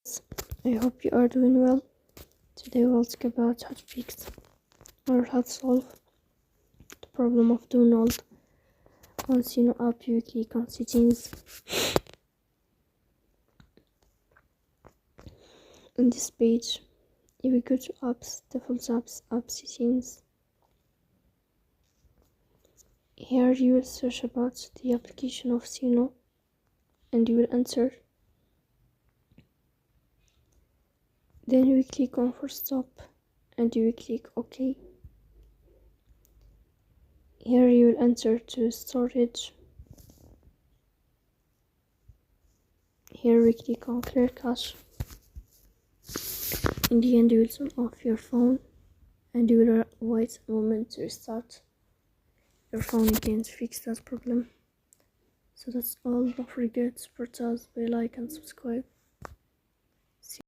I hope you are doing well. Today we'll talk about how to fix or how to solve the problem of doing alt. On Suno app, you click on settings. In this page, you will go to apps, default apps, app settings. Here you will search about the application of Suno and you will enter. Then you will click on force stop and you will click OK. Here you will enter to storage. Here we click on clear cache. In the end, you will turn off your phone and you will wait a moment to restart your phone again to fix that problem. So that's all. Don't forget to support us by like and subscribe.